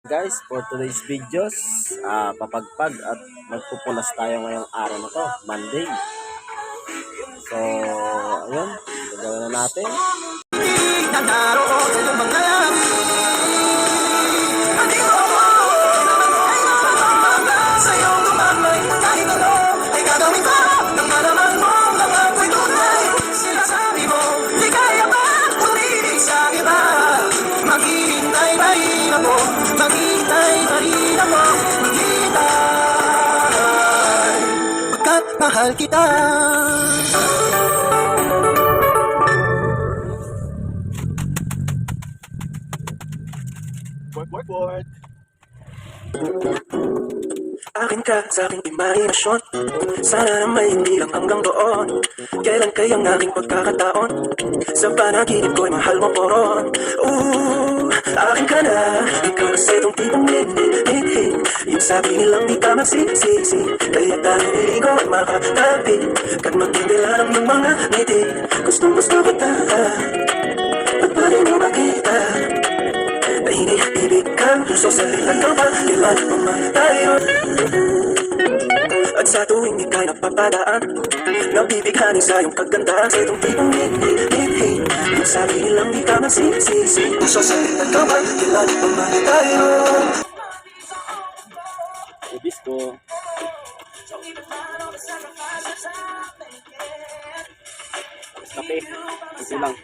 Guys, for today's videos, papagpag at magpupunas tayo ngayong araw na to, Monday. So, ayun, gagawin na natin. Mahal kita. Work. Akin ka sa aking imahinasyon. Sana naman hindi lang hanggang doon. Kailan kayang aking pagkakataon? Sa panaginip ko'y mahal mo poron. Akin ka na. Ikaw kasi itong tipong hit. Yung sabi nilang di ka magsisisi. Kaya tayo iligo at makatabi. Kat magtindila ng iyong mga ngiti. Gustong gusto kita. At pa rin mo makita na iniibig ka. So salita ka ba? Kailan pumahal tayo? At sa tuwing ika'y napapadaan, nabibighani sa iyong kagandahan. Sa itong tipong hit. Yung sabi nilang di ka magsisisi. So salita ka ba? Kailan pumahal tayo? Ibis ko. Kape. Ito lang.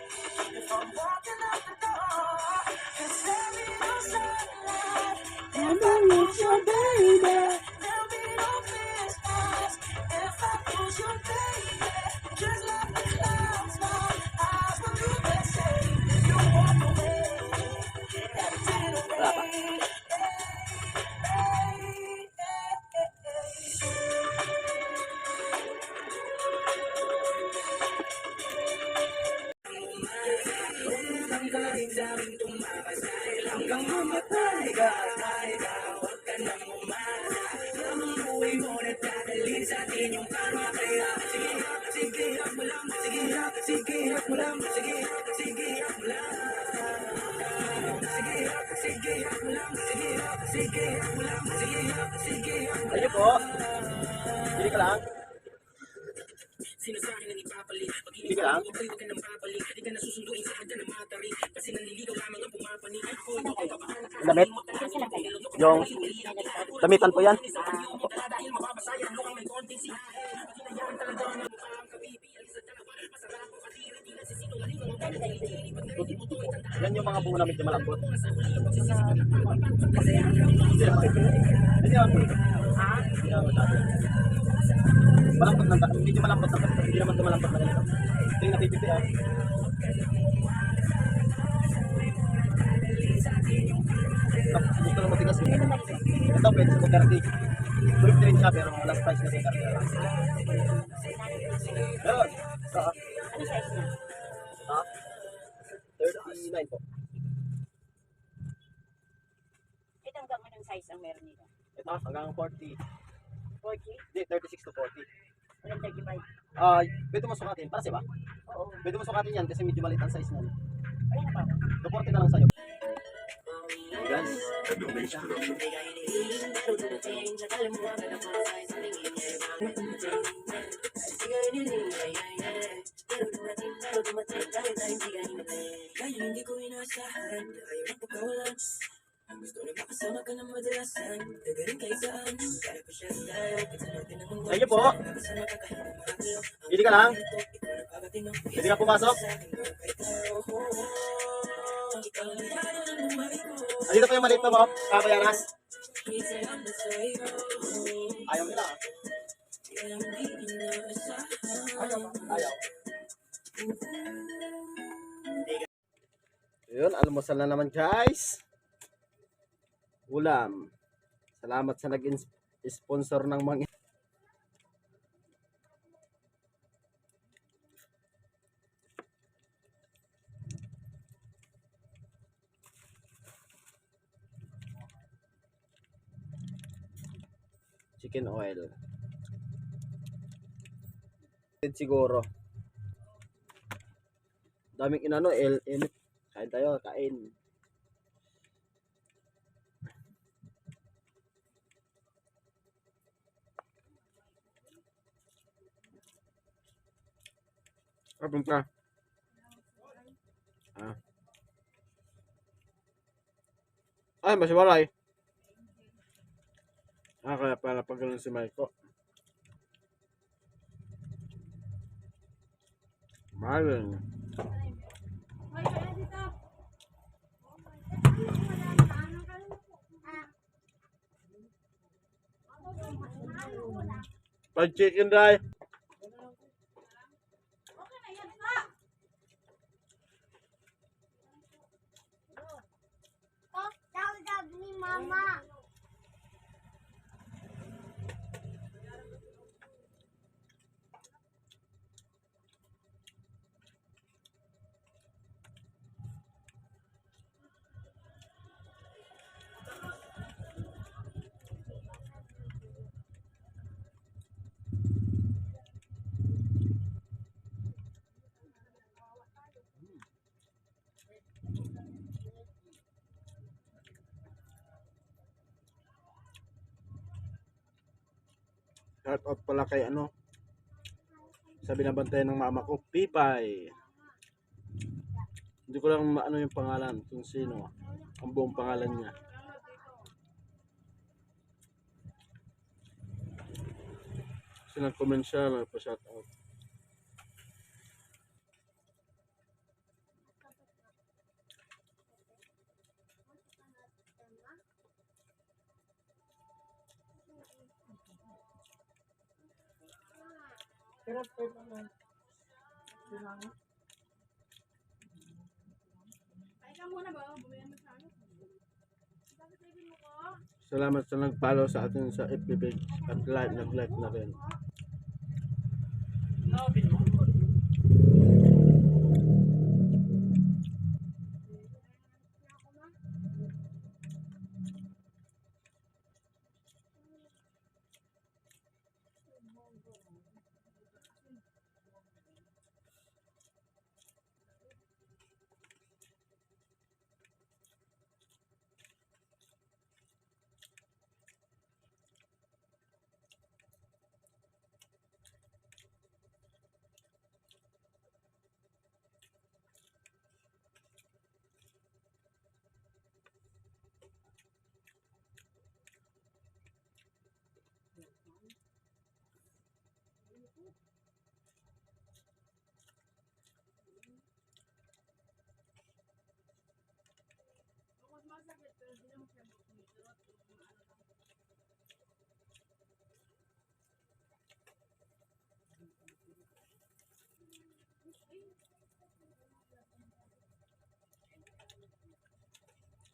Hanggang mamatay ka, huwag ka nang umasa. Ang buhay mo nagdadalhin sa atin yung karma. Kaya sige, hak mo lang. Sige, hak mo lang. Sige, hak mo lang. Sige, hak mo lang. Sige, hak mo lang. Ayun po. Hindi ka lang. Sinasabi na ipapalit. Hindi ka lang. Huwag ka nang babalik. Hindi ka nasusunduin sa hagdan ng matari. Kasi nanliligaw lamang ang pumapanik. Ako ito ay kabaan. Damit. Yung damitan po yan. Dahil mababasayan mo kang may konting siya. Hinayaan talaga ang mukha ang kabibi. Alisa dalawa. Masarap ang katiri. Di na sisinungaling ang mga dalili. Yan yung mga bunga na medyo malambot. Malambot na, medyo malambot na. Hindi naman ito malambot na ganito. Ito yung napipipi ah. Gusto lang matigas. Ito pwede sa Bukarti. Tulip din siya pero last price na Bukarti. Meron. Ano size niya? 39 po. Ito hanggang anong size ang meron nila? Ito hanggang 40. 40? Hindi, 36 to 40. Walang 35? Pwede mo sukatin. Para siya ba? Oo. Pwede mo sukatin yan kasi medyo maliit ang size niyan. Wala na pa ako. 240 na lang sa'yo. Guys. Hindi ko inasahan, ayaw na pagkawalan. Gusto na makasama ka ng madalasan. Dagaling kayo saan, kaya pa siya tayo. Sa inyo po. Hindi ka lang. Hindi ka pumasok. Andito pa yung maliit na mo, kabayanas. Ayaw nila. Ayaw. Yun, almusal na naman guys. Ulam. Salamat sa nag-sponsor ng mga chicken oil. Siguro. Daming inano, kain tayo, kain. Kapag ka. Ah. Ay, masiwalay. Kaya pala pag ganun si Marco. Marlon. Pag chicken dry. ni Mama. Shout out pala kay ano. Sabi na bantay ng mama ko, Pipay. Hindi ko lang maano yung pangalan, kung sino. Ang buong pangalan niya. Kasi nag-comment siya, nagpa-shout out. Salamat sa nag-follow sa atin sa FB page at nag-like na rin.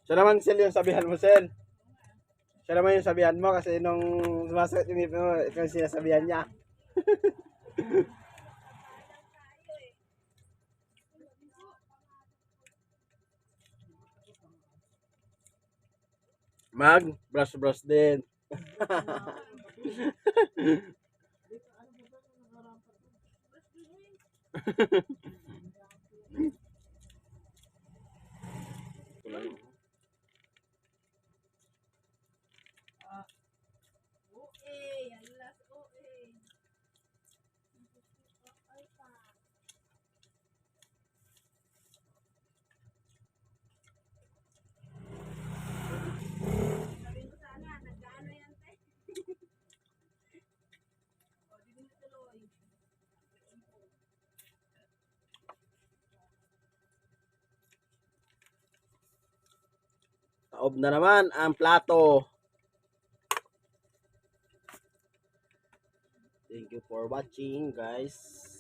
Siya naman Sel yung sabihan mo Sel. Siya naman yung sabihan mo kasi nung sumasakit yung ngipin mo, ito yung sinasabihan niya. Brush din. Taob na naman ang plato. Thank you for watching guys.